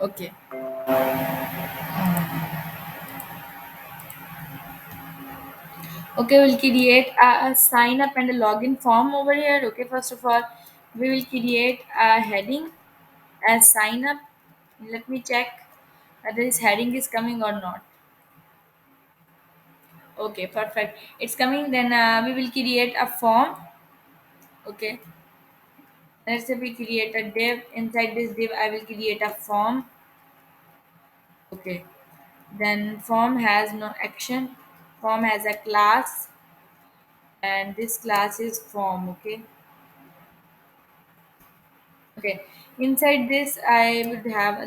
Okay. Okay, we'll create a sign up and a login form over here. Okay, first of all, we will create a heading as sign up. Let me check whether this heading is coming or not. Okay, perfect. It's coming. Then we will create a form. Okay. Let's say we create a div. Inside this div, I will create a form. Okay. Then form has no action. Form has a class, and this class is form. Okay. Okay. Inside this, I would have a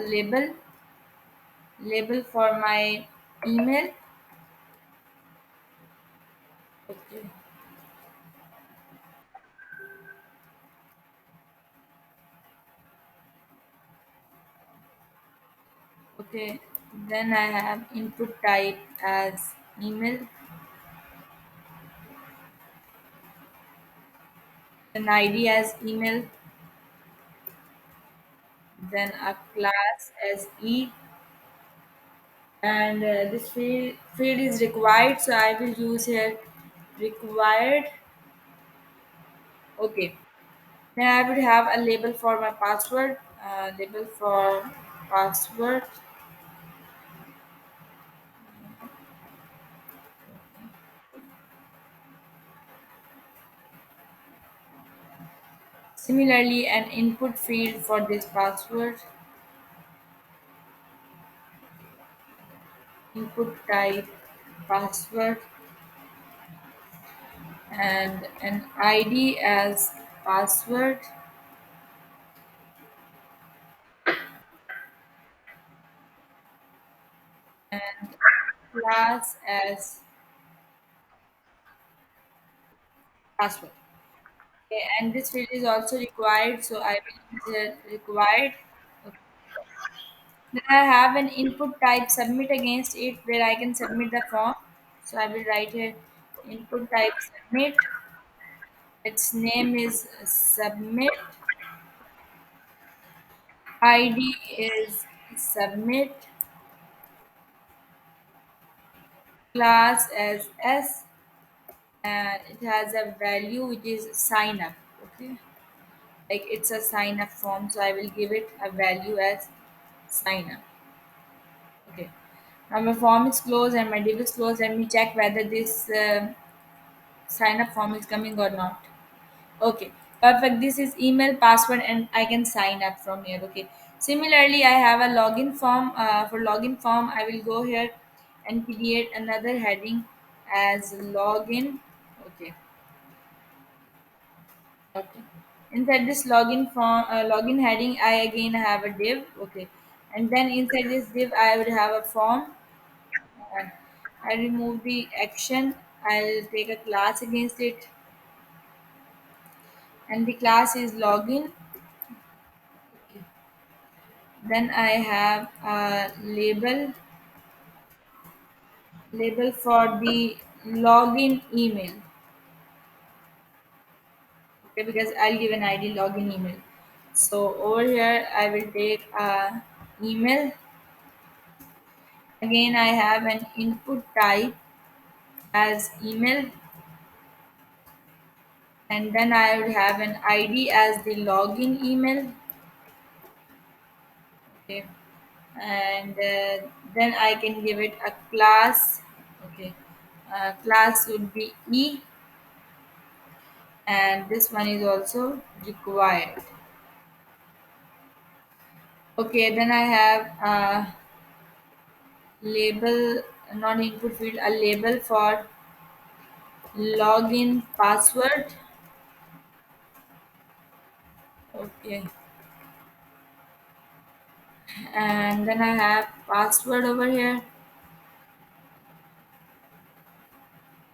label for my email. Okay. Okay. Then I have input type as email, an ID as email, then a class as and this field is required, so I will use here required. Okay. Then I would have a label for my password. Label for password. Similarly, an input field for this password. Input type password and an ID as password and class as password. Okay, and this field is also required, so I will use required. Okay. Then I have an input type submit against it where I can submit the form. So I will write here input type submit. Its name is submit. ID is submit. Class as S, and it has a value which is sign up. Okay, like it's a sign up form, so I will give it a value as sign up. Okay, now my form is closed and my div is closed. Let me check whether this sign up form is coming or not. Okay, perfect. This is email, password, and I can sign up from here. Okay. Similarly, I have a login form. For login form, I will go here and create another heading as login. Okay. Okay. Inside this login form, login heading, I again have a div. Okay. And then inside this div, I would have a form. Uh, I remove the action. I'll take a class against it, and the class is login. Then I have a label for the login email. Okay, because I'll give an ID login email. So over here I will take a email. Again I have an input type as email, and then I would have an ID as the login email. Okay, and then I can give it a class. Okay, class would be E, and this one is also required. Okay, then I have a label, not input field, a label for login password. Okay, and then I have password over here.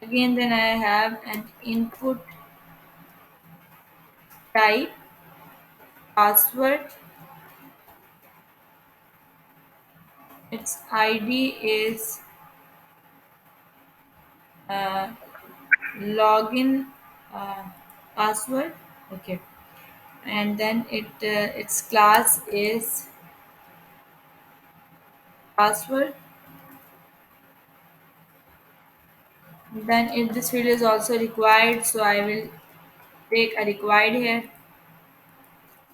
Again, then I have an input type password. Its ID is uh, login uh, password. Okay, and then its class is password. Then if this field is also required, so I will take a required here.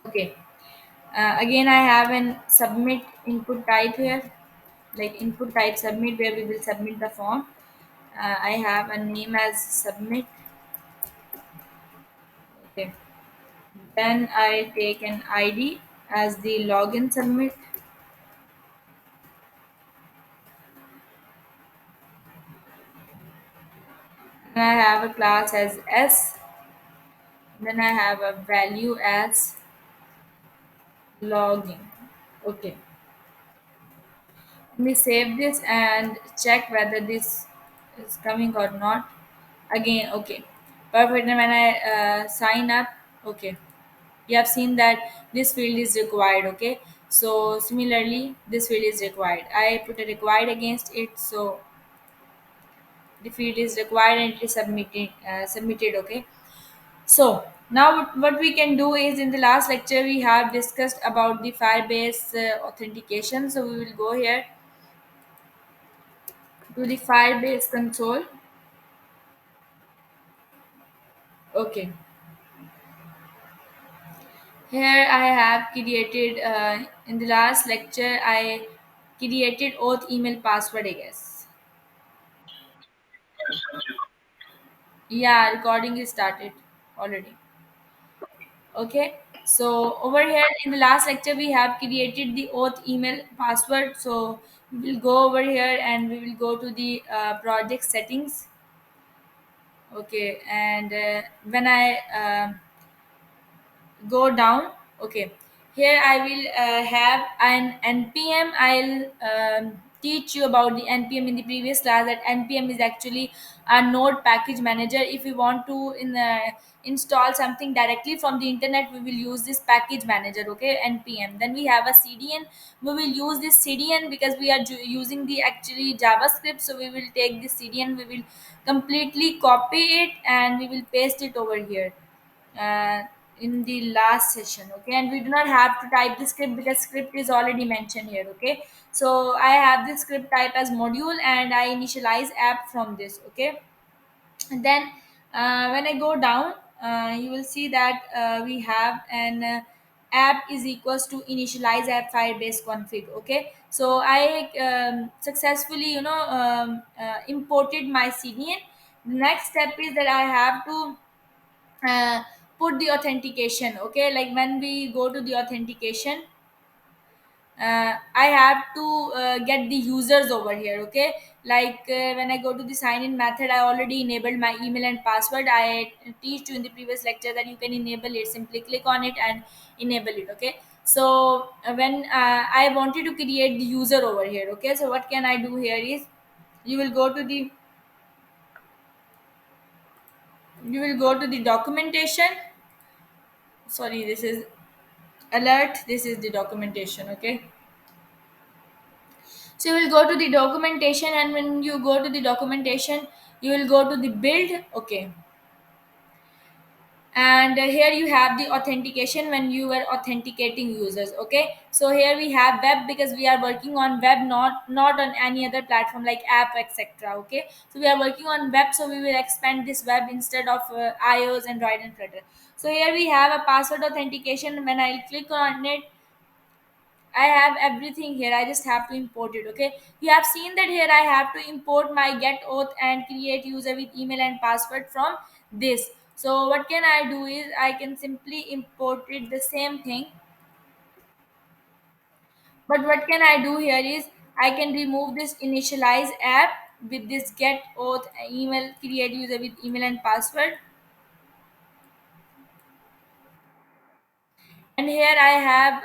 Okay. Again, I have an submit input type here, like input type submit, where we will submit the form. I have a name as submit. Okay. Then I take an ID as the login submit. And I have a class as S. Then I have a value as login. Okay. Let me save this and check whether this is coming or not. Again, okay. Perfect. And when I sign up, okay. You have seen that this field is required, okay. So similarly, this field is required. I put a required against it, so the field is required and it is submitted, okay. So now what we can do is, in the last lecture we have discussed about the Firebase authentication. So we will go here to the Firebase console. Okay, here I have created in the last lecture I created auth email password, I guess. Yeah, recording is started already. Okay, so over here in the last lecture we have created the auth email password. So we will go over here and we will go to the project settings. Okay, and when I go down, okay, here I will have an npm. I'll teach you about the npm in the previous class, that npm is actually a node package manager. If we want to install something directly from the internet, we will use this package manager, okay, npm. Then we have a cdn. We will use this cdn because we are using the actually javascript. So we will take this cdn, we will completely copy it and we will paste it over here uh, in the last session, okay. And we do not have to type the script because script is already mentioned here, okay. So I have this script type as module and I initialize app from this, okay. And then when I go down, you will see that we have an app is equals to initialize app firebase config, okay. So I successfully imported my cdn. The next step is that I have to uh, put the authentication, okay. Like when we go to the authentication, I have to get the users over here, okay. Like when I go to the sign in method, I already enabled my email and password. I teach you in the previous lecture that you can enable it. Simply click on it and enable it, okay. So when I wanted to create the user over here, okay, so what can I do here is, you will go to the you will go to the documentation. Sorry, this is alert, this is the documentation, okay. So you will go to the documentation, and when you go to the documentation, you will go to the build, okay. And here you have the authentication when you were authenticating users, okay. So here we have web because we are working on web, not on any other platform like app, etc, okay. So we are working on web, so we will expand this web instead of iOS, Android and Flutter. So here we have a password authentication. When I'll click on it, I have everything here. I just have to import it. Okay. You have seen that here I have to import my get auth and create user with email and password from this. So what can I do is, I can simply import it the same thing. But what can I do here is, I can remove this initialize app with this get auth email create user with email and password. And here I have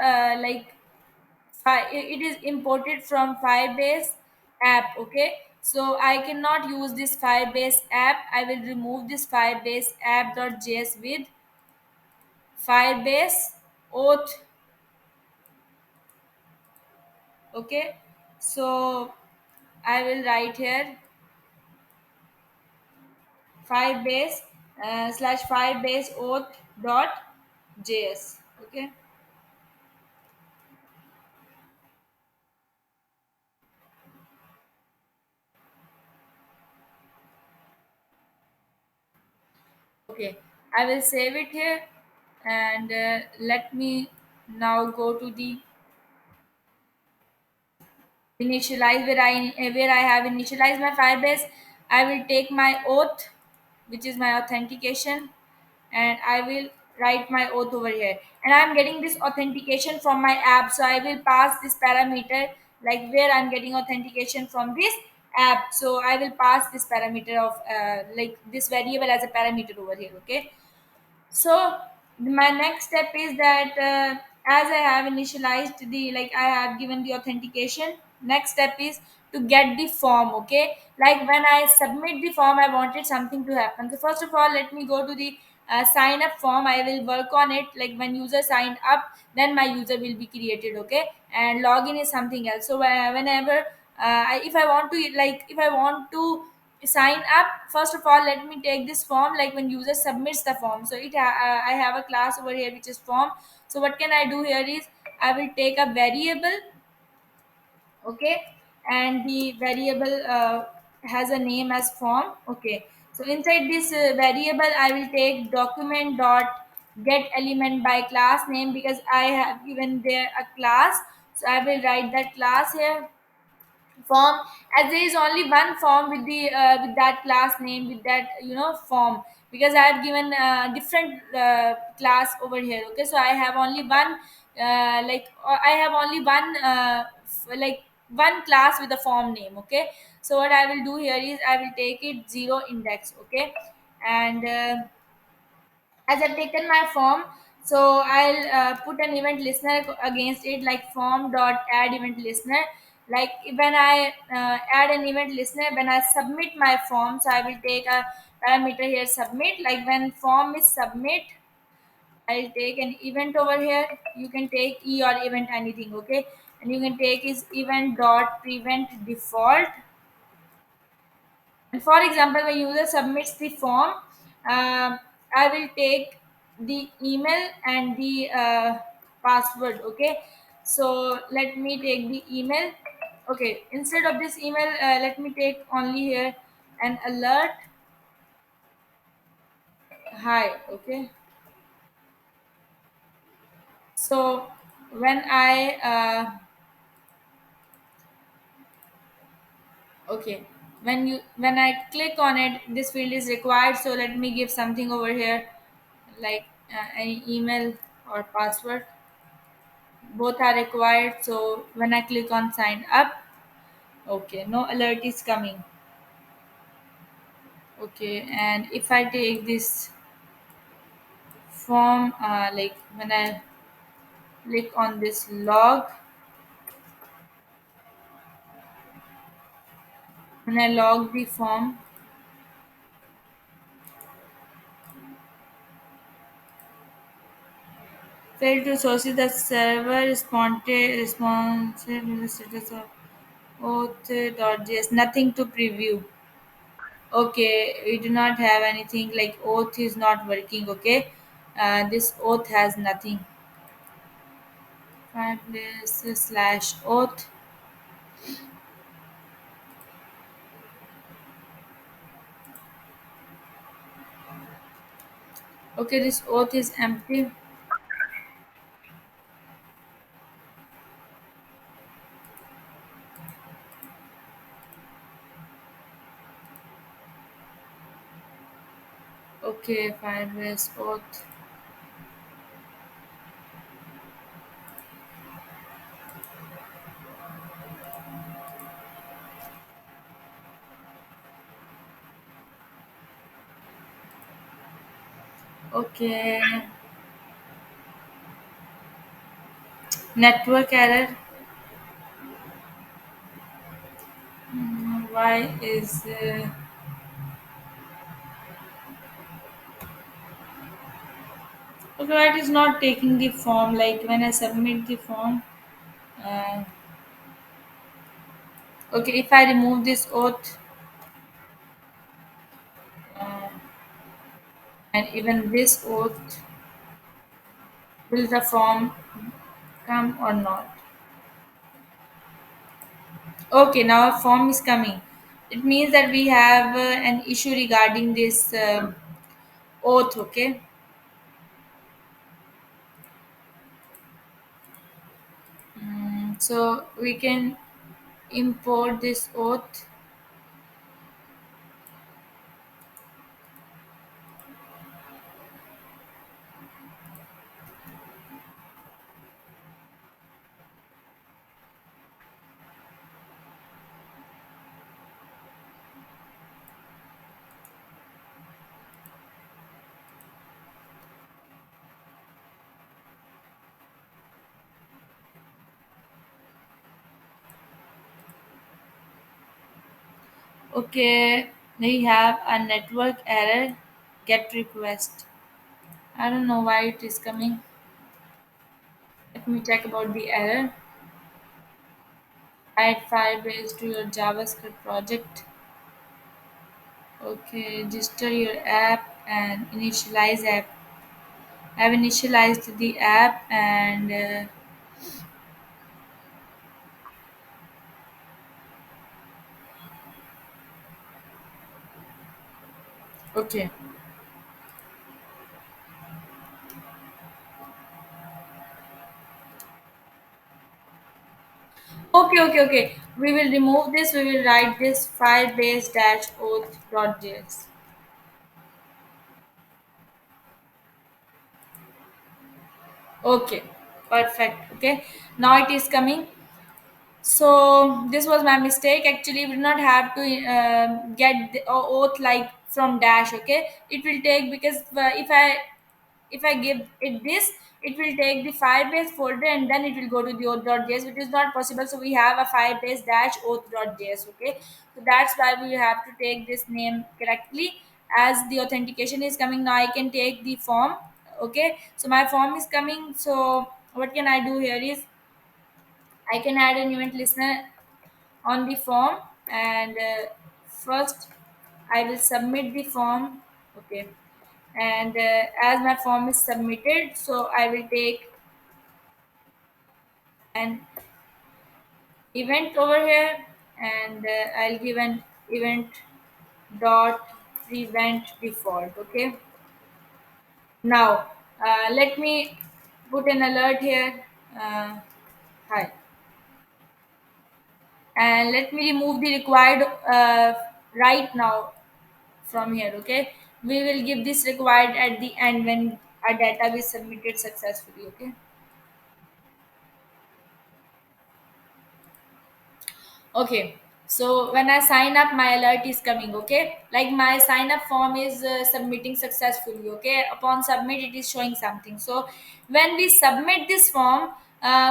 it is imported from Firebase app, okay. So I cannot use this Firebase app. I will remove this Firebase app.js with Firebase auth, okay. So I will write here Firebase slash Firebase auth dot js, okay. Okay, I will save it here, and let me now go to the initialize where I have initialized my Firebase. I will take my oath, which is my authentication, and I will write my oath over here. And I'm getting this authentication from my app, so I will pass this parameter, like where I'm getting authentication from this app. So I will pass this parameter of like this variable as a parameter over here. Okay, so my next step is that as I have initialized the, like I have given the authentication, next step is to get the form. Okay, like when I submit the form, I wanted something to happen. So first of all, let me go to the sign up form. I will work on it. Like when user signed up, then my user will be created. Okay, and login is something else. So whenever if I want to, like if I want to sign up, first of all let me take this form, like when user submits the form. So I have a class over here which is form. So what can I do here is I will take a variable. Okay, and the variable has a name as form. Okay, so inside this variable I will take document dot get element by class name, because I have given there a class. So I will write that class here, form, as there is only one form with that class name, with that form, because I have given different class over here. Okay, so I have only one I have only one like one class with a form name. Okay, so what I will do here is I will take it zero index. Okay, and as I've taken my form, so I'll put an event listener against it, like form dot add event listener. Like when I add an event listener, when I submit my form, so I will take a parameter here submit. Like when form is submit, I'll take an event over here. You can take e or event anything. Okay, and you can take is event dot prevent default. And for example, when user submits the form, I will take the email and the password. Okay, so let me take the email. Okay, instead of this email, let me take only here an alert. Hi. Okay, so when I okay, when I click on it, this field is required. So let me give something over here, like any email or password. Both are required. So when I click on sign up, okay, no alert is coming. Okay, and if I take this form, like when I click on this log, when I log the form, failed to sources the server responded responsive in the status of oath.js, nothing to preview. Okay, we do not have anything, like oath is not working. Okay, this oath has nothing. Firebase slash oath. Okay, this oath is empty. Okay, Firebase oath. Okay, network error. Why is okay? Why it is not taking the form? Like when I submit the form. Uh, okay, if I remove this oath, uh, and even this oath, will the form come or not? Okay, now a form is coming. It means that we have an issue regarding this. oath. Okay. So we can import this oath. Okay, we have a network error. Get request. I don't know why it is coming. Let me check about the error. Add Firebase to your JavaScript project. Okay, register your app and initialize app. I've initialized the app and okay. Okay. We will remove this. We will write this Firebase dash oath.js. Okay, perfect. Okay, now it is coming. So this was my mistake. Actually, we do not have to get the oath like from dash. Okay, it will take because if I give it this, it will take the Firebase folder and then it will go to the oath.js, which is not possible. So we have a Firebase dash oath.js. Okay, so that's why we have to take this name correctly. As the authentication is coming now, I can take the form. Okay, so my form is coming. So what can I do here is I can add an event listener on the form, and first I will submit the form. Okay, and as my form is submitted, so I will take an event over here, and I'll give an event dot prevent default. Okay, now let me put an alert here. Hi, and let me remove the required right now from here. Okay, we will give this required at the end when our data is submitted successfully. Okay. Okay, so when I sign up, my alert is coming. Okay, like my sign up form is submitting successfully. Okay, upon submit, it is showing something. So when we submit this form,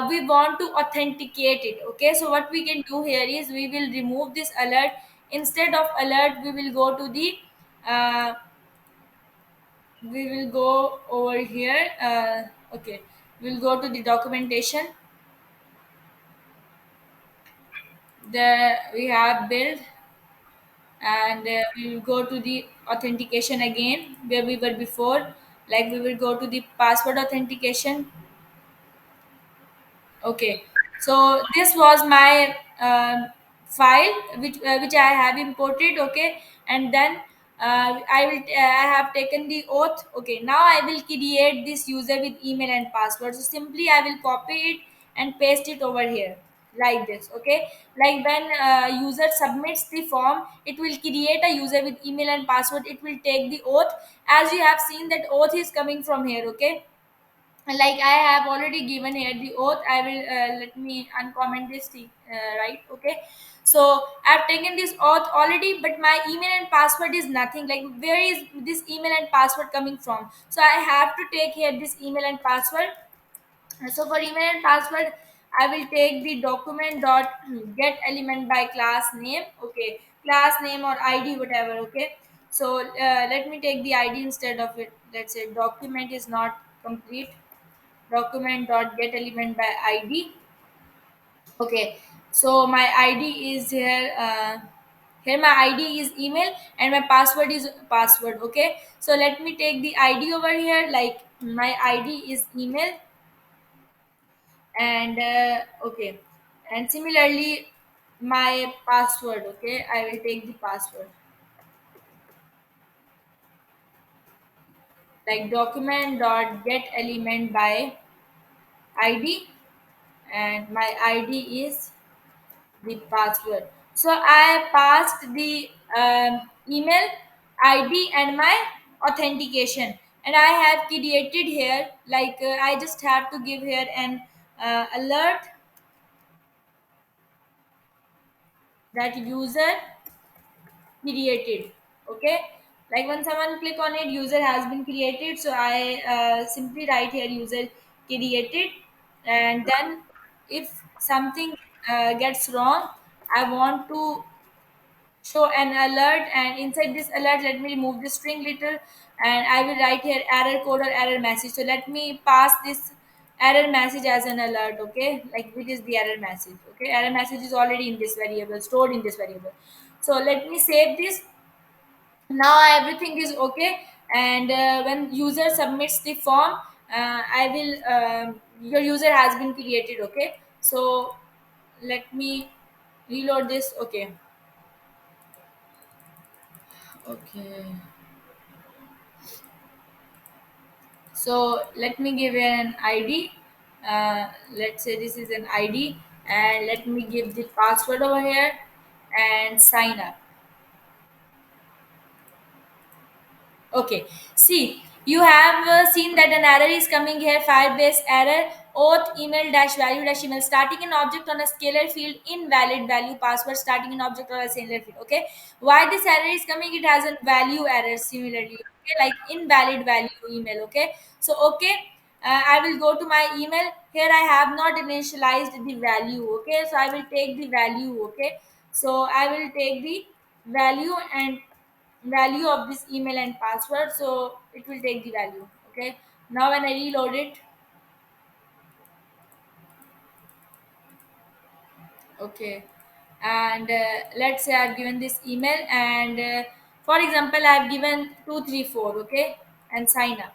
we want to authenticate it. Okay, so what we can do here is we will remove this alert. Instead of alert, we will go to the uh, we will go over here. Okay, we'll go to the documentation. There we have build, and we will go to the authentication again where we were before. Like we will go to the password authentication. Okay, so this was my file which I have imported. Okay, and then I have taken the oath. Okay, now I will create this user with email and password. So simply I will copy it and paste it over here like this. Okay, like when user submits the form, it will create a user with email and password. It will take the oath. As you have seen, that oath is coming from here. Okay, like I have already given here the oath. I will let me uncomment this thing, right. Okay, so I've taken this oath already, but my email and password is nothing. Like where is this email and password coming from? So I have to take here this email and password. So for email and password, I will take the document dot get element by class name. Okay, class name or id, whatever. Okay, so let me take the id instead of it. Let's say document is not complete. Document dot get element by id. Okay, so my id is here. Here my id is email and my password is password. Okay, so let me take the id over here. Like my id is email, and okay, and similarly my password. Okay, I will take the password. like document dot get element by id, and my id is the password. So I passed the email id and my authentication, and I have created here like I just have to give here an alert that user created. Okay, like when someone click on it, user has been created, so I simply write here user created. And then if something gets wrong, I want to show an alert, and inside this alert let me remove the string little, and I will write here error code or error message. So let me pass this error message as an alert. Okay, like which is the error message. Okay, error message is already in this variable, stored in this variable. So let me save this. Now everything is okay, and when user submits the form, I will your user has been created. Okay, so let me reload this. Okay. Okay, so let me give an id. Let's say this is an id, and let me give the password over here and sign up. Okay. See, you have seen that an error is coming here. Firebase error. Auth email dash value dash email starting an object on a scalar field, invalid value password starting an object on a scalar field. Okay. Why this error is coming? It has a value error similarly. Okay, like invalid value email. Okay. So okay. I will go to my email. Here I have not initialized the value. Okay. So I will take the value. Okay. So I will take the value and value of this email and password, so it will take the value. Okay, now when I reload it. Okay, and let's say I've given this email, and for example I've given 234. Okay, and sign up.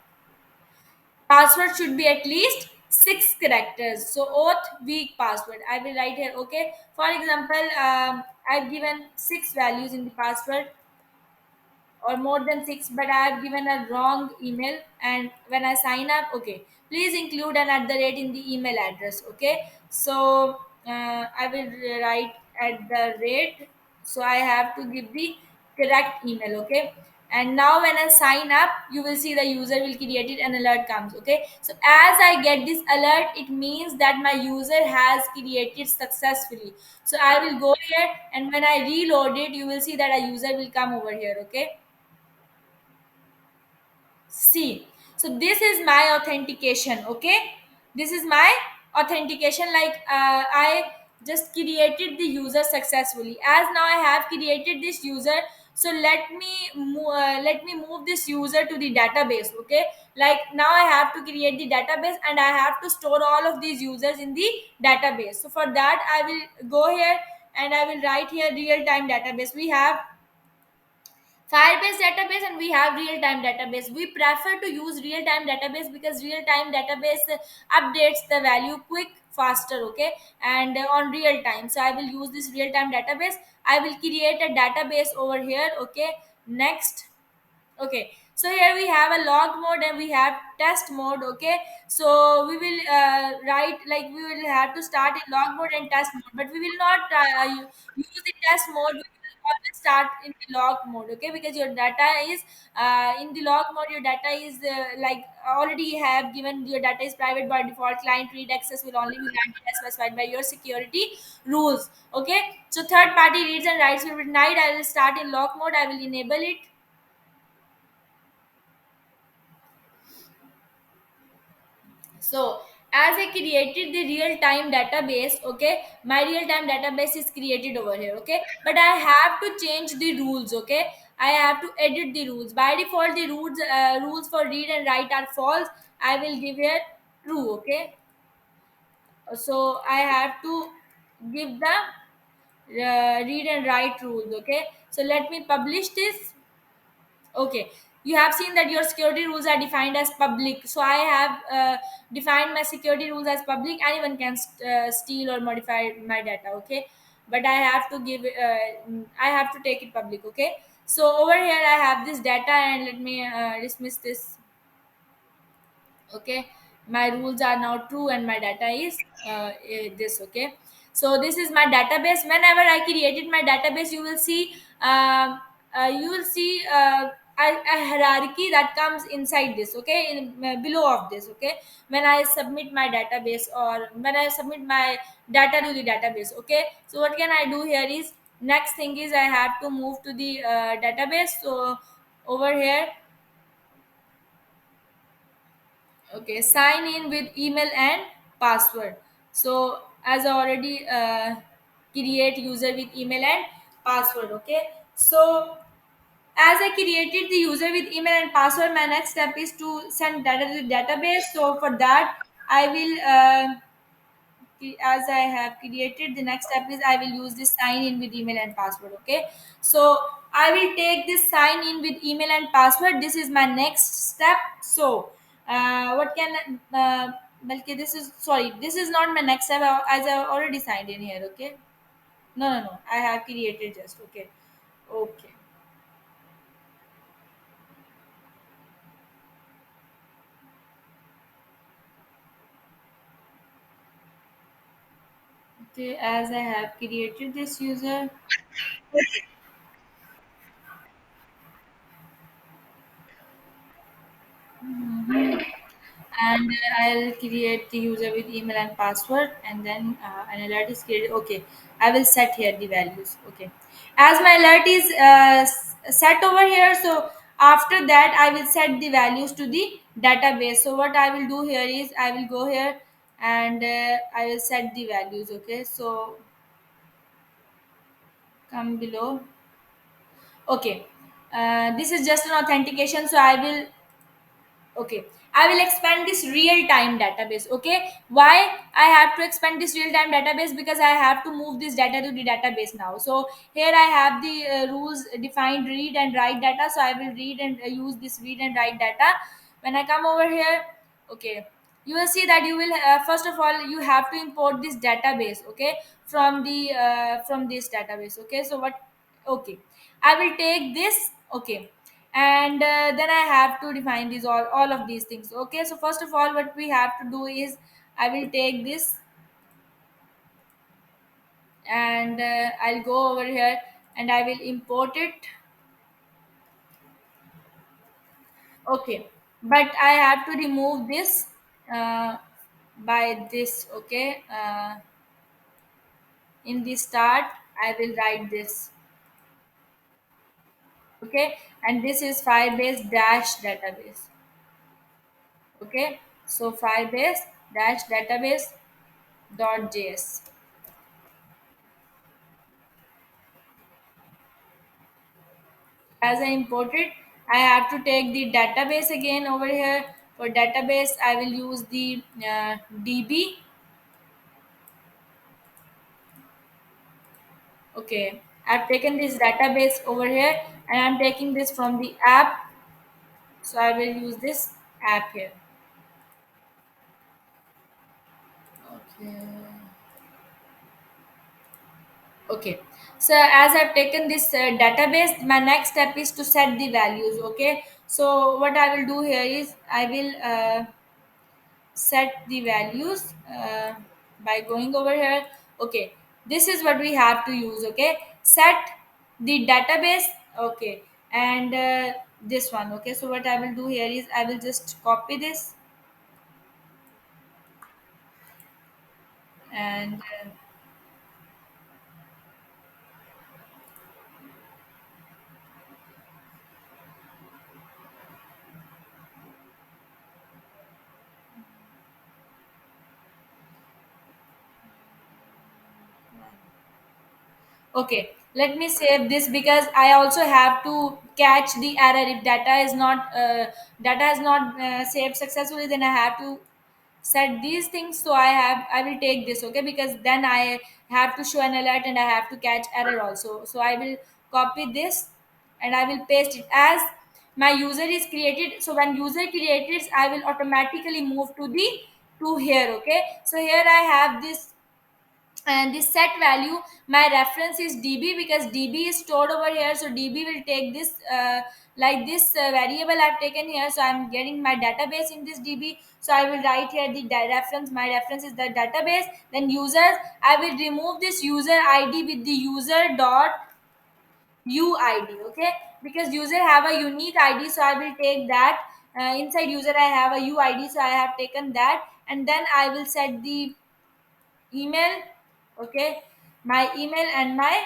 Password should be at least 6 characters, so auth weak password I will write here. Okay, for example I've given 6 values in the password, or more than 6, but I have given a wrong email. And when I sign up, okay, please include an at the rate in the email address. Okay, so I will write at the rate, so I have to give the correct email. Okay, and now when I sign up, you will see the user will create it and alert comes. Okay, so as I get this alert, it means that my user has created successfully. So I will go here, and when I reload it, you will see that a user will come over here. Okay, see, so this is my authentication. Okay, this is my authentication. Like I just created the user successfully. As now I have created this user, so let me move this user to the database. Okay, like now I have to create the database, and I have to store all of these users in the database. So for that I will go here, and I will write here real time database. We have Firebase database and we have real-time database. We prefer to use real-time database because real-time database updates the value quick, faster. Okay, and on real time. So I will use this real-time database. I will create a database over here. Okay, next. Okay, so here we have a log mode and we have test mode. Okay, so we will write like we will have to start in log mode and test mode, but we will not use the test mode. We will always start in the log mode. Okay, because your data is in the log mode, your data is like already have given your data is private by default. Client read access will only be granted as specified by your security rules. Okay, so third party reads and writes will be denied. I will start in log mode. I will enable it. So as I created the real-time database, okay, my real-time database is created over here. Okay, but I have to change the rules. Okay, I have to edit the rules. By default, the rules for read and write are false. I will give here true. Okay, so I have to give the read and write rules. Okay, so let me publish this. Okay, you have seen that your security rules are defined as public. So I have defined my security rules as public. Anyone can steal or modify my data. Okay, but I have to give. I have to take it public. Okay, so over here I have this data, and let me dismiss this. Okay, my rules are now true and my data is this. Okay, so this is my database. Whenever I created my database, you will see a hierarchy that comes inside this. Okay, below of this. Okay, when I submit my database or when I submit my data to the database. Okay, so what can I do here is, next thing is I have to move to the database. So over here, okay, sign in with email and password. So as I already create user with email and password. Okay, so as I created the user with email and password, my next step is to send data to the database. So for that, I will as I have created, the next step is I will use this sign in with email and password. Okay, so I will take this sign in with email and password. This is my next step. So what can Balki, this is, sorry, this is not my next step, as I already signed in here. Okay, no, I have created just. Okay, okay, okay, as I have created this user. And I'll create the user with email and password, and then an alert is created. Okay, I will set here the values. Okay, as my alert is set over here, so after that I will set the values to the database. So what I will do here is I will go here and I will set the values. Okay, so come below. Okay, this is just an authentication, so I will, okay, I will expand this real time database. Okay, why I have to expand this real time database? Because I have to move this data to the database now. So here I have the rules defined, read and write data. So I will read and use this read and write data. When I come over here, okay, you will see that you will first of all you have to import this database. Okay, from this database. Okay, so what, okay, I will take this. Okay, and then I have to define these all of these things. Okay, so first of all what we have to do is I will take this and I'll go over here and I will import it. Okay, but I have to remove this by this. Okay, in the start I will write this. Okay, and this is Firebase dash database. Okay, so Firebase dash database dot js. As I import it, I have to take the database again over here. For database, I will use the DB. Okay, I've taken this database over here and I'm taking this from the app. So I will use this app here. Okay. Okay. So as I've taken this database, my next step is to set the values. Okay. So what I will do here is I will set the values by going over here. Okay, this is what we have to use. Okay, set the database. Okay, and this one. Okay, so what I will do here is I will just copy this and okay, let me save this because I also have to catch the error. If data is not saved successfully, then I have to set these things. So I will take this. Okay, because then I have to show an alert and I have to catch error also. So I will copy this and I will paste it as my user is created. So when user created, I will automatically move to the to here. Okay, so here I have this, and this set value, my reference is db because db is stored over here. So db will take this like this variable I've taken here, so I'm getting my database in this DB. So I will write here the reference. My reference is the database. Then users, I will remove this user ID with the user dot UID, okay, because user have a unique ID, so I will take that. Inside user I have a UID, so I have taken that, and then I will set the email, okay, my email and my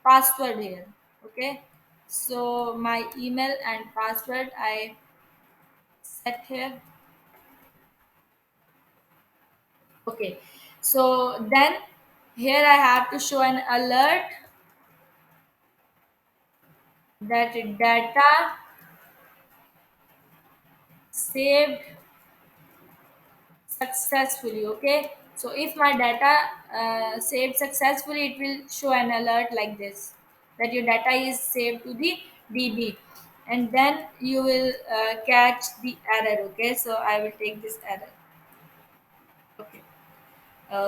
password here, okay. So my email and password I set here, okay. So then here I have to show an alert that data saved successfully, okay. So if my data saved successfully, it will show an alert like this, that your data is saved to the DB, and then you will catch the error, okay. So I will take this error, okay.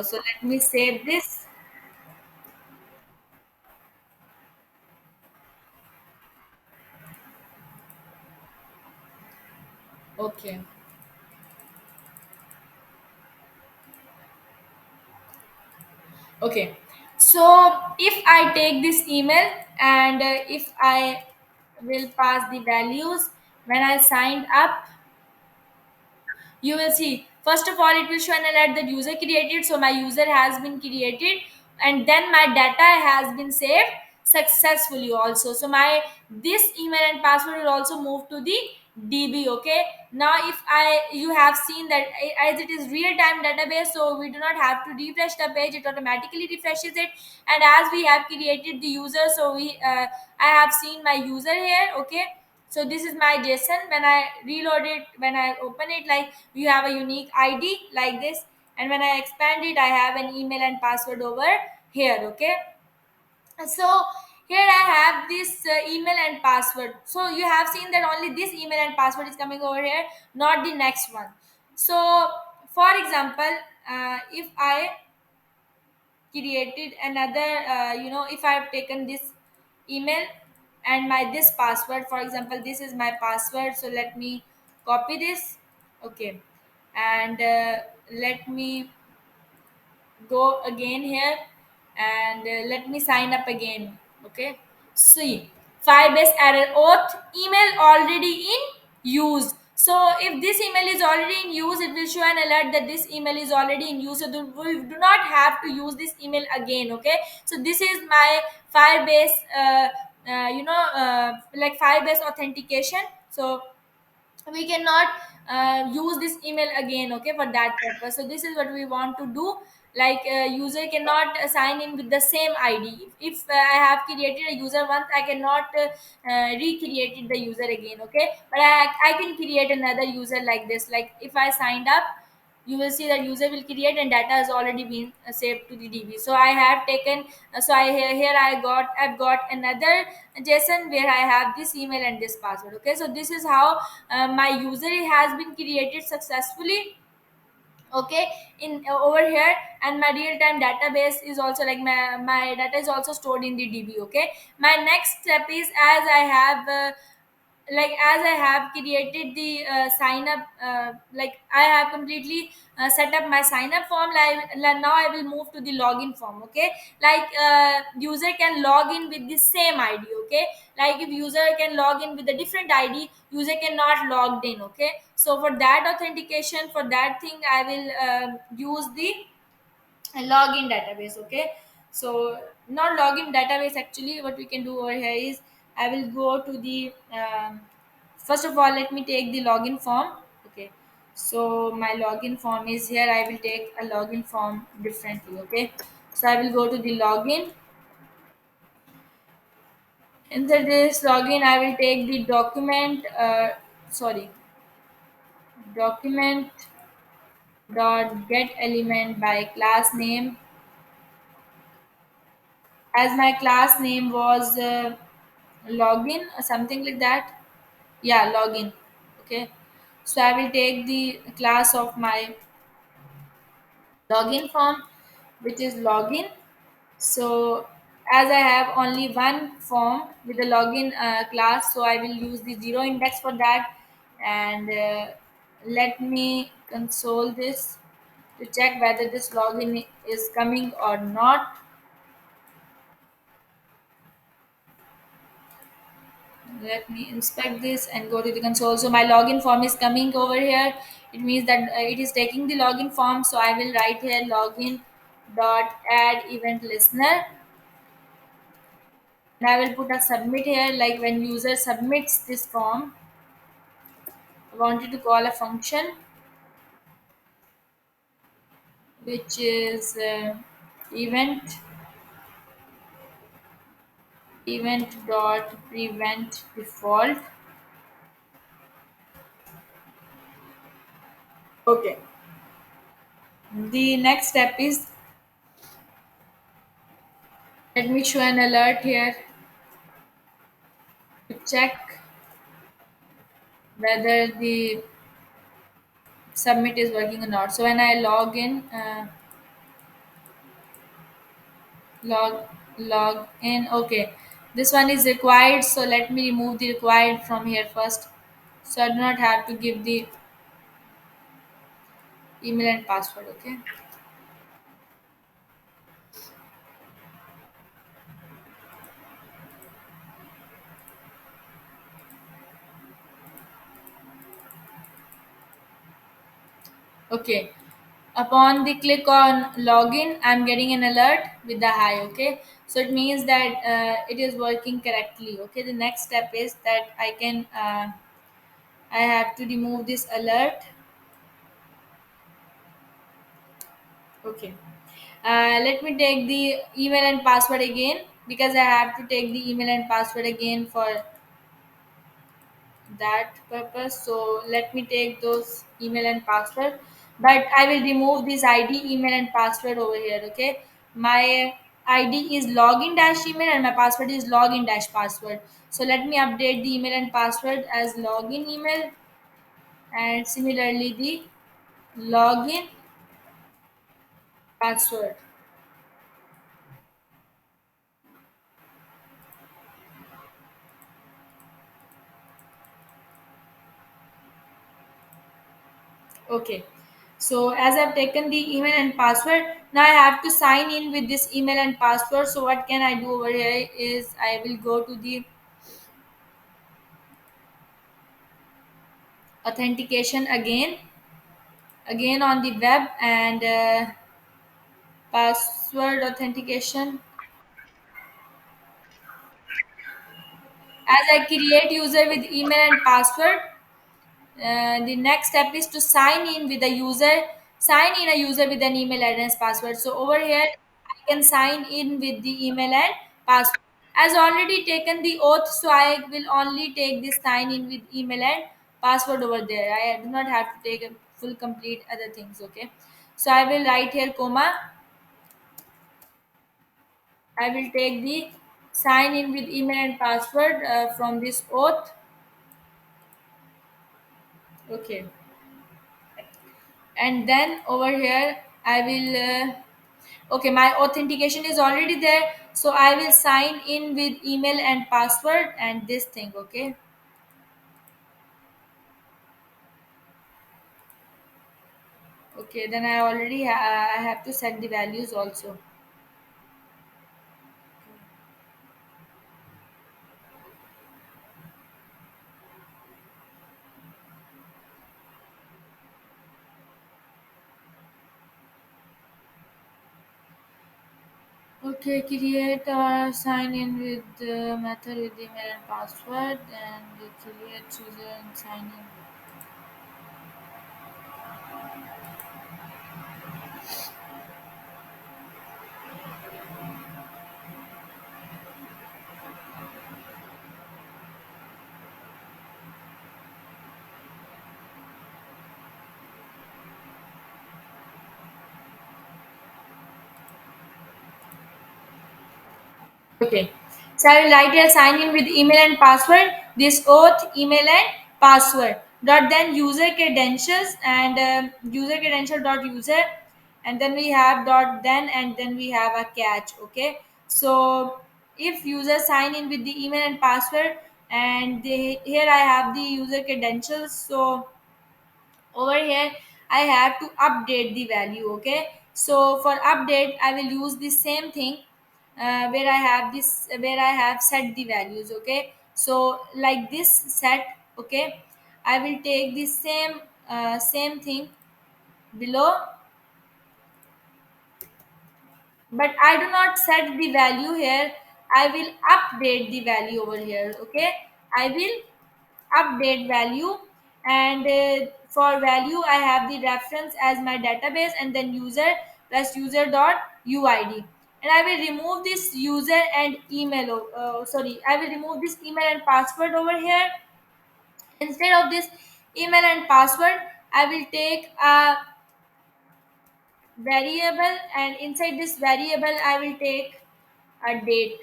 So let me save this, okay. Okay, so if I take this email, and if I will pass the values when I signed up, you will see, first of all it will show an alert that user created, so my user has been created, and then my data has been saved successfully also. So my this email and password will also move to the DB, okay. Now if I you have seen that as it is real time database, so we do not have to refresh the page, it automatically refreshes it. And as we have created the user, so we I have seen my user here, okay. So this is my JSON. When I reload it, when I open it, like we have a unique ID like this, and when I expand it, I have an email and password over here, okay. So here I have this email and password. So you have seen that only this email and password is coming over here, not the next one. So for example, if I created another, if I have taken this email and my this password, for example this is my password, so let me copy this, okay. And let me go again here, and let me sign up again, okay. See, Firebase error auth email already in use. So if this email is already in use, it will show an alert that this email is already in use, so we do not have to use this email again, okay. So this is my Firebase like Firebase authentication. So we cannot use this email again, okay, for that purpose. So this is what we want to do, like user cannot sign in with the same ID. If I have created a user once, I cannot recreate it the user again, okay. But I can create another user like this, like if I signed up, you will see that user will create and data has already been saved to the DB. So I have taken, so I here I've got another JSON where I have this email and this password, okay. So this is how my user has been created successfully, okay, in over here. And my real time database is also like my data is also stored in the DB, okay. My next step is, as I have as I have created the sign up, like I have completely set up my sign up form, now I will move to the login form, okay. Like user can log in with the same ID, okay. Like if user can log in with a different ID, user cannot logged in, okay. So for that authentication, for that thing, I will use the login database, okay. So not login database, actually what we can do over here is, I will go to the first of all let me take the login form, okay. So my login form is here, I will take a login form differently, okay. So I will go to the login. Inside this login, I will take the document, sorry, document dot get element by class name, as my class name was login or something like that, yeah, login, okay. So I will take the class of my login form, which is login. So as I have only one form with the login class, so I will use the zero index for that. And let me console this to check whether this login is coming or not. Let me inspect this and go to the console. So my login form is coming over here. It means that it is taking the login form. So I will write here login dot add event listener, and I will put a submit here. Like when user submits this form, I wanted to call a function which is event event dot prevent default. Okay. The next step is, let me show an alert here to check whether the submit is working or not. So when I log in, log log in. Okay, this one is required. So let me remove the required from here first. So I do not have to give the email and password. Okay. Okay. Upon the click on login, I'm getting an alert with the hi. Okay. So it means that it is working correctly. Okay. The next step is that I have to remove this alert. Okay. Let me take the email and password again, because I have to take the email and password again for that purpose. So let me take those email and password, but I will remove this ID, email and password over here. Okay. My ID is login dash email and my password is login dash password. So let me update the email and password as login email, and similarly the login password. Okay. So as I've taken the email and password, now I have to sign in with this email and password. So what can I do over here is I will go to the authentication again on the web, and password authentication. As I create user with email and password, the next step is to sign in with the user, sign in a user with an email address password. So over here I can sign in with the email and password. As already taken the oath, so I will only take this sign in with email and password over there. I do not have to take a full complete other things. Okay. So I will write here comma, I will take the sign in with email and password from this oath. Okay. And then over here I will okay, my authentication is already there, so I will sign in with email and password and this thing. Okay. Okay, then I already I have to set the values also. Okay, create or sign in with the method with email and password, and create user and sign in. Okay. So I will write here sign in with email and password, this oath, email and password. Dot then user credentials, and user credential dot user, and then we have dot then, and then we have a catch. Okay. So if user sign in with the email and password, and here I have the user credentials. So over here I have to update the value. Okay, so for update I will use the same thing, where I have set the values. Okay, so like this set. Okay, I will take the same thing below, but I do not set the value here. I will update the value over here. Okay, I will update value, and for value I have the reference as my database, and then user plus user dot uid, and I will remove this user and email. Sorry, I will remove this email and password over here. Instead of this email and password, I will take a variable, and inside this variable I will take a date.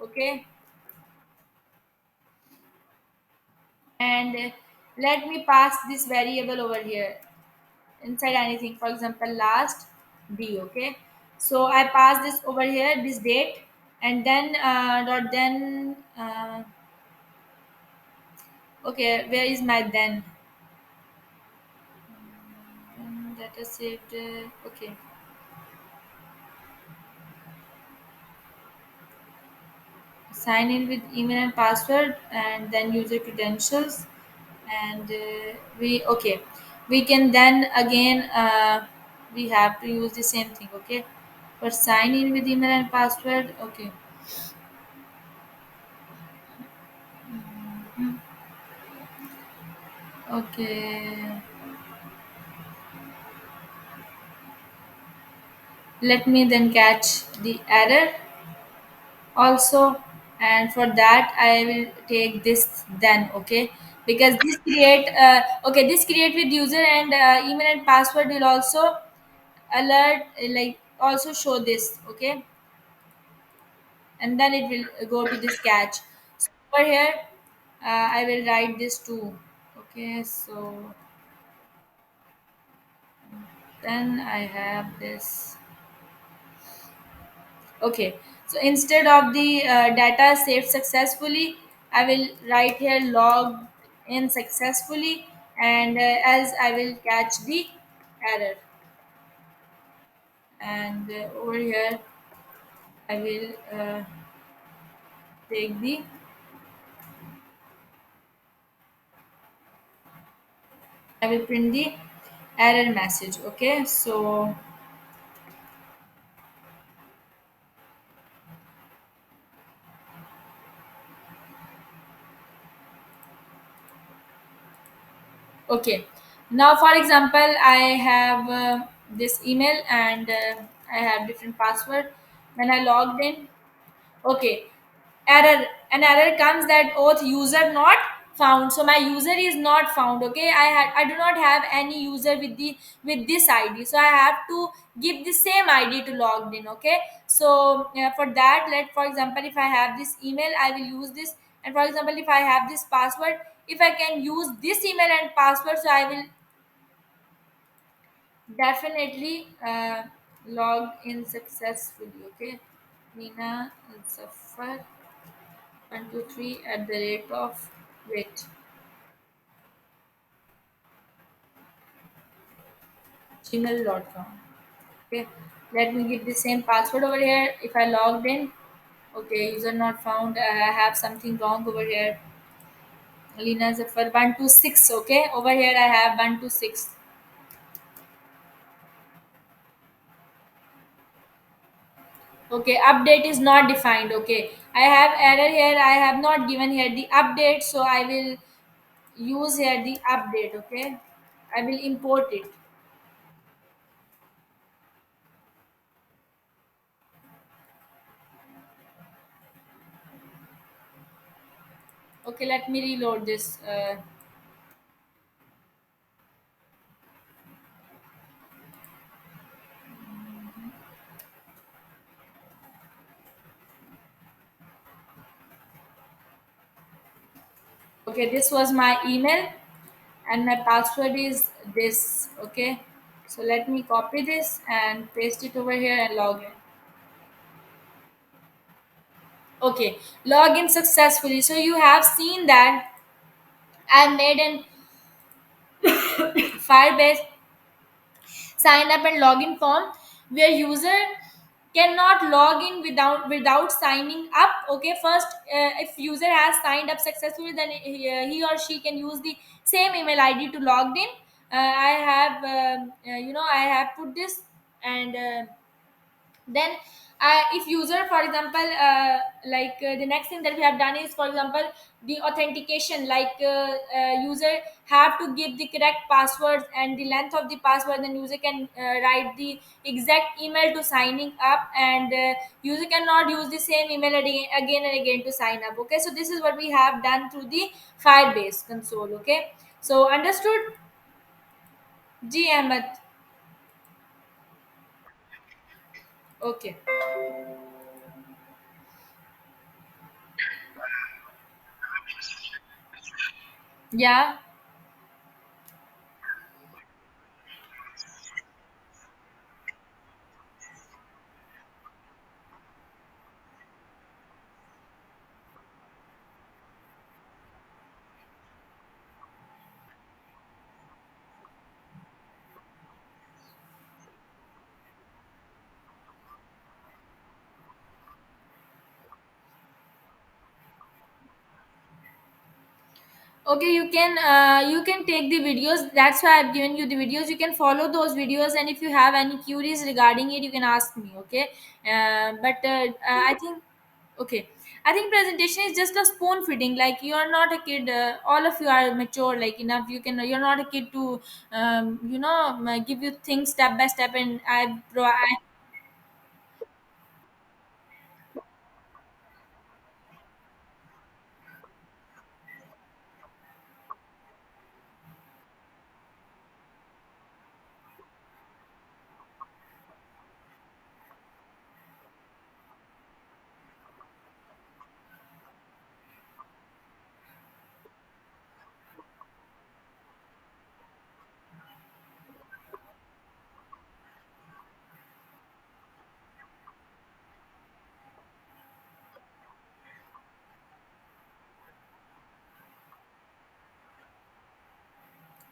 Okay, and let me pass this variable over here inside anything, for example last d. Okay, so I pass this over here, this date, and then dot then okay, where is my then? Data saved. Okay, sign in with email and password, and then user credentials, and we okay, we can then again we have to use the same thing. Okay, for sign in with email and password. Okay. Okay, let me then catch the error also, and for that I will take this then. Okay, because this create okay, this create with user and email and password will also alert, like also show this. Okay, and then it will go to this catch. So over here I will write this too. Okay, so then I have this. Okay, so instead of the data saved successfully, I will write here logged in successfully, and as I will catch the error, and over here I will take the, I will print the error message. Okay, so okay, now for example I have this email, and I have different password. When I logged in, okay, error, an error comes that auth user not found. So my user is not found. Okay, I do not have any user with the, with this id, so I have to give the same id to logged in. Okay, so for that, let for example if I have this email I will use this, and for example if I have this password, if I can use this email and password, so I will definitely log in successfully. Okay, Nina Zafar 123 at the rate of, wait, gmail.com. Okay, let me give the same password over here. If I logged in, okay, user not found. I have something wrong over here. Alina Zafar 126. Okay, over here I have 126. Okay, update is not defined. Okay, I have error here. I have not given here the update, so I will use here the update. Okay, I will import it. Okay, let me reload this. Okay, this was my email, and my password is this. Okay, so let me copy this and paste it over here and log in. Okay, login successfully. So you have seen that I made an Firebase sign up and login form where user cannot log in without signing up. Okay, first, if user has signed up successfully, then he or she can use the same email id to log in. I have I have put this, and then if user, for example, the next thing that we have done is, for example, the authentication, user have to give the correct passwords and the length of the password, then user can write the exact email to signing up, and user cannot use the same email again and again to sign up. Okay, so this is what we have done through the Firebase console. Okay, so understood? G Ahmed. Okay. Yeah. Okay, you can take the videos. That's why I've given you the videos. You can follow those videos, and if you have any queries regarding it, you can ask me. Okay, but I think, okay, I think presentation is just a spoon feeding. Like, you are not a kid. All of you are mature, like enough. You're not a kid to give you things step by step, and I.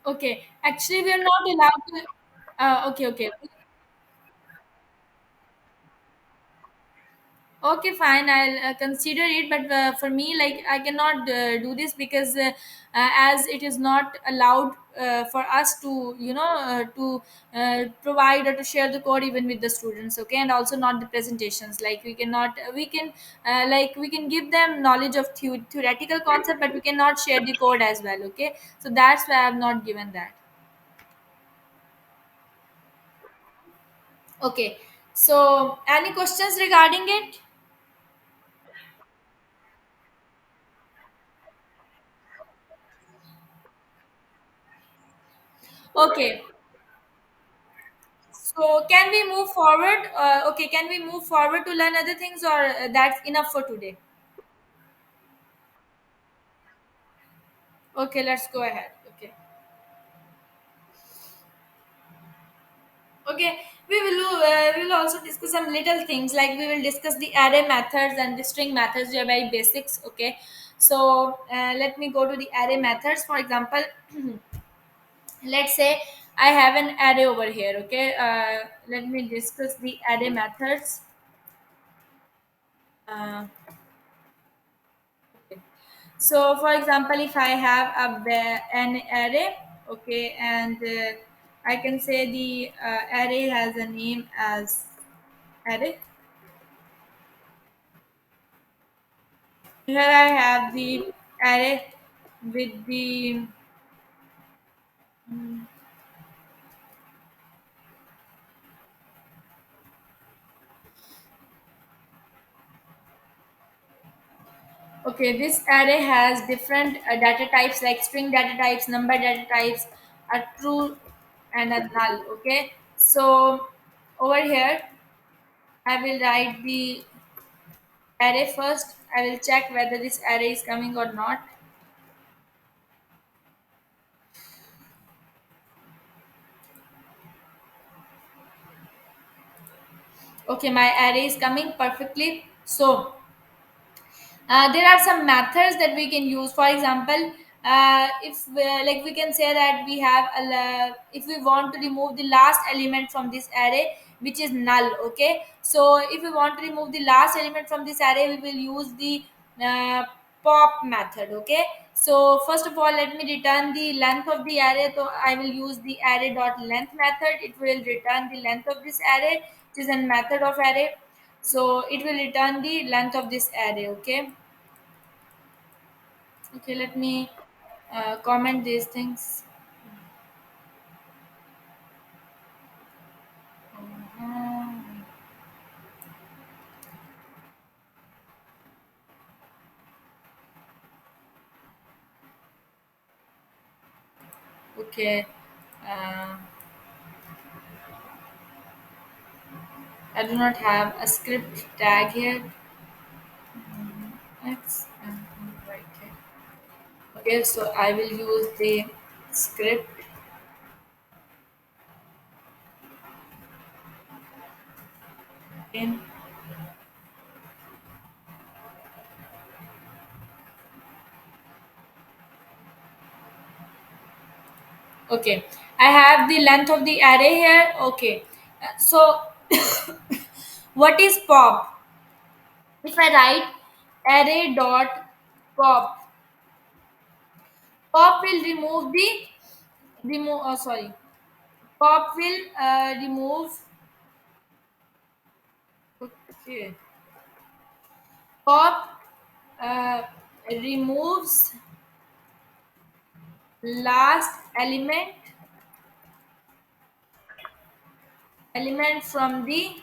Okay, actually, we are not allowed to. Okay, okay. Okay, fine. I'll consider it, but for me, like, I cannot do this because as it is not allowed for us to, provide or to share the code even with the students. Okay, and also not the presentations. Like, we cannot, we can give them knowledge of theoretical concept, but we cannot share the code as well. Okay, so that's why I have not given that. Okay, so any questions regarding it? Okay. So can we move forward? Okay, can we move forward to learn other things, or that's enough for today? Okay, let's go ahead. Okay. Okay, we will also discuss some little things, like we will discuss the array methods and the string methods. They are very basics. Okay, so let me go to the array methods. For example, let's say I have an array over here. Okay, let me discuss the array methods. Uh, So, for example, if I have an array, okay, and I can say the array has a name as array. Here I have the array with the, okay, this array has different data types, like string data types, number data types, a true and a null. Okay, so over here I will write the array first. I will check whether this array is coming or not. Okay, my array is coming perfectly. So there are some methods that we can use. For example, if like we can say that we have if we want to remove the last element from this array, which is null. Okay, so if we want to remove the last element from this array, we will use the uh, pop method. Okay, so first of all, let me return the length of the array. So I will use the array dot length method. It will return the length of this array, which is a method of array. So it will return the length of this array. Okay, okay, let me comment these things. Mhm. Okay, uh, I do not have a script tag here. X right here. Okay, so I will use the script in. Okay, I have the length of the array here. Okay, so what is pop? If I write array dot pop, pop will remove the remove. Oh, sorry, pop will remove. Okay, pop uh, removes last element from the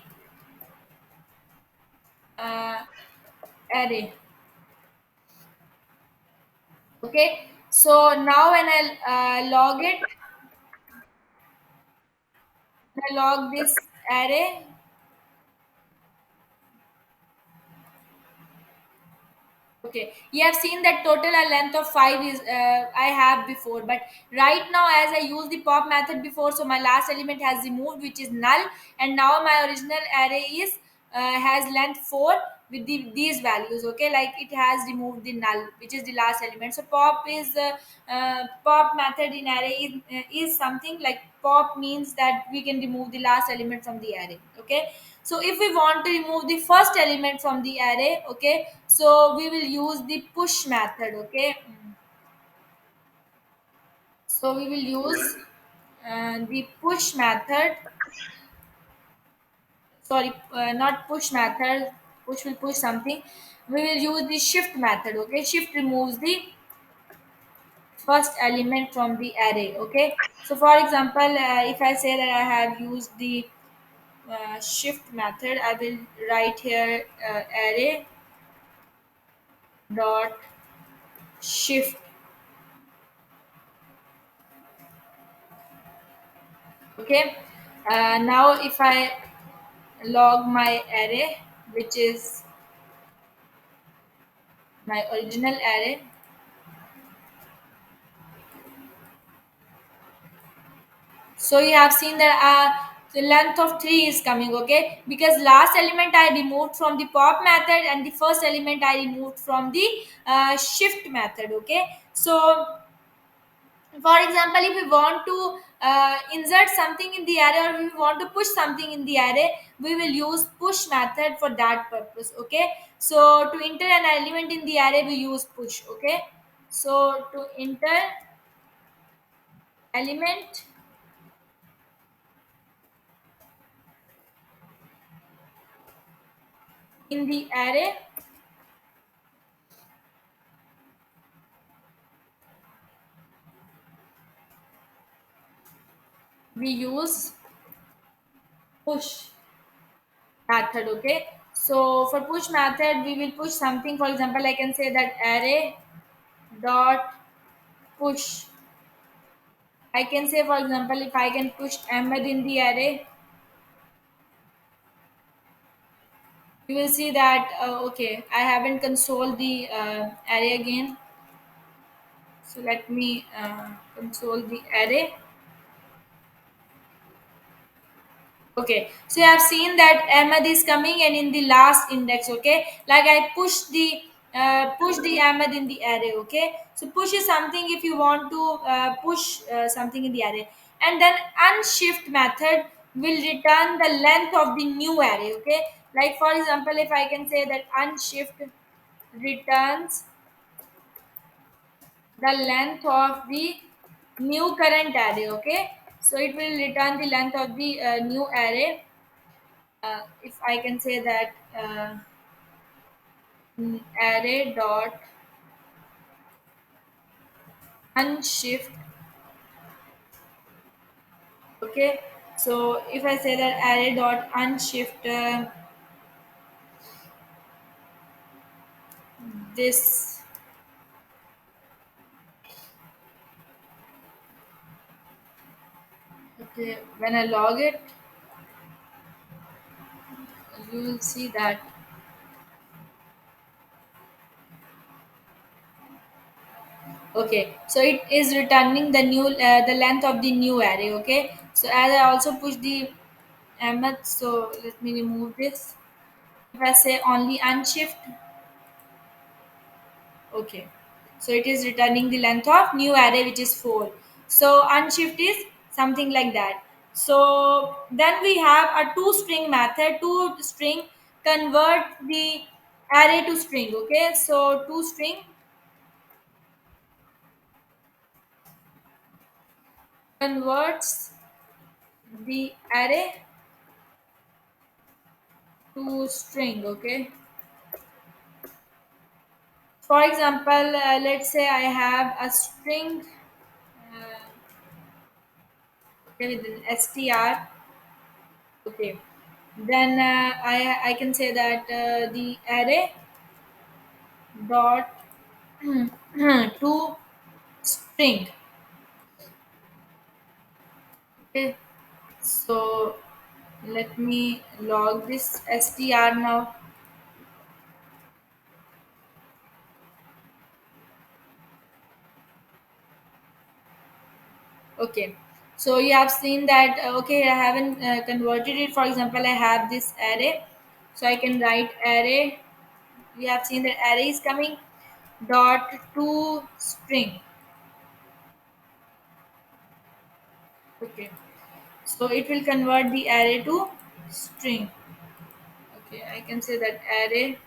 uh, array. Okay, so now when I log it, I log this array. Okay, you have seen that total a length of 5 is I have before, but right now as I use the pop method before, so my last element has removed, which is null, and now my original array is has length 4 with these values. Okay, like it has removed the null, which is the last element. So pop method in array is something like pop means that we can remove the last element from the array. Okay, so if we want to remove the first element from the array, okay, so we will use the push method. Okay, so we will use the push method. Sorry, not push method. Push will push something. We will use the shift method. Okay, shift removes the first element from the array. Okay, so for example, if I say that I have used the shift method, I will write here array dot shift. Okay, now if I log my array, which is my original array, so you have seen that the length of 3 is coming. Okay, because last element I removed from the pop method and the first element I removed from the shift method. Okay, so for example, if we want to insert something in the array, or we want to push something in the array, we will use push method for that purpose. Okay, so to enter an element in the array, we use push. Okay, so to enter element in the array, we use push method. Okay, so for push method, we will push something. For example, I can say that array dot push. I can say, for example, if I can push Ahmed in the array, you will see that okay, I haven't console the array again. So let me console the array. Okay, so you have seen that Ahmed is coming and in the last index. Okay, like I push the push the Ahmed in the array. Okay, so push is something if you want to push something in the array, and then unshift method will return the length of the new array. Okay, like for example, if I can say that unshift returns the length of the new current array. Okay, so it will return the length of the new array. If I can say that array dot unshift. Okay, so if I say that array dot unshift this. Okay, when I log it, you will see that. Okay, so it is returning the new the length of the new array. Okay, so as I also push the mth, so let me remove this. If I say only unshift, okay, so it is returning the length of new array, which is 4. So unshift is something like that. So then we have a two string method. Two string convert the array to string. Okay, so two string converts the array to string. Okay, for example, let's say I have a string okay, with an str. Okay, then I can say that the array dot to string. Okay, so let me log this str now. Okay, so you have seen that. Okay, I haven't converted it. For example, I have this array, so I can write array. We have seen that array is coming dot to string. Okay, so it will convert the array to string. Okay, I can say that array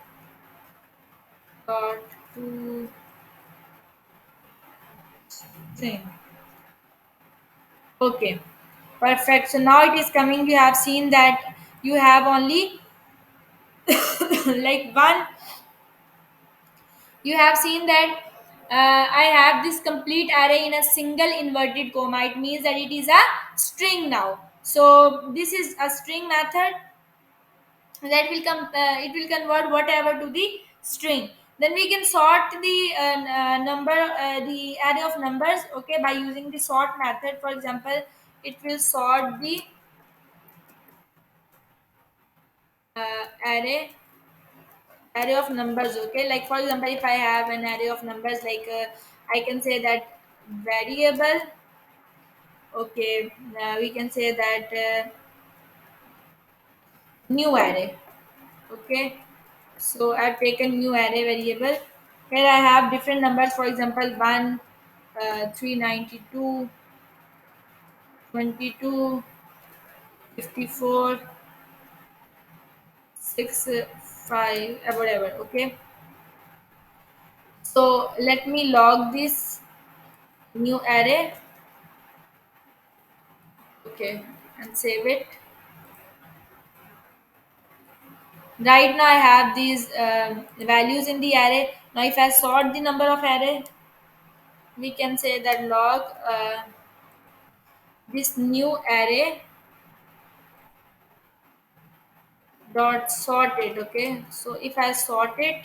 dot to string. Okay, perfect. So now it is coming. You have seen that you have only like one. You have seen that I have this complete array in a single inverted comma. It means that it is a string now. So this is a string method that will come. It will convert whatever to the string. Then we can sort the the array of numbers. Okay, by using the sort method. For example, it will sort the array of numbers. Okay, like for example, if I have an array of numbers, like I can say that variable. Okay, we can say that new array. Okay, so I've taken new array variable. Here I have different numbers. For example, 1, 392, 22, 54, 6, 5, whatever. Okay, so let me log this new array. Okay, and save it. Right now I have these values in the array. Now if I sort the number of array, we can say that log this new array dot sorted. Okay, so if I sort it,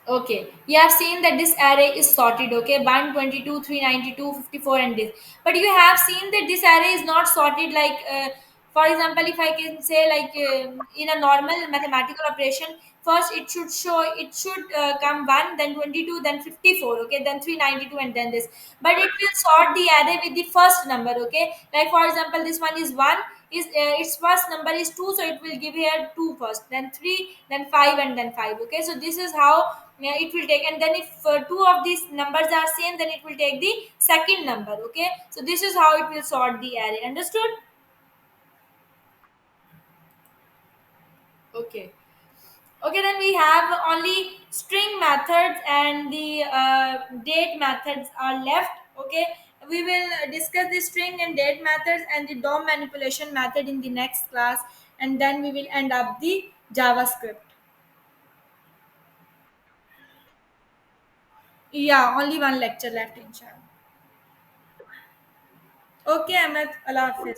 okay, you have seen that this array is sorted. Okay, 122, 392, 54, and this, but you have seen that this array is not sorted like For example, if I can say like in a normal mathematical operation, first it should come 1, then 22, then 54, okay, then 392, and then this. But it will sort the array with the first number, okay. Like for example, this one is 1, is its first number is 2, so it will give here 2 first, then 3, then 5, and then 5, okay. So this is how it will take. And then if two of these numbers are same, then it will take the second number, okay. So this is how it will sort the array. Understood? Okay. Okay, then we have only string methods and the date methods are left. Okay, we will discuss the string and date methods and the DOM manipulation method in the next class, and then we will end up the JavaScript. Yeah, only one lecture left, inshallah. Okay, Ahmed, Allah Hafiz.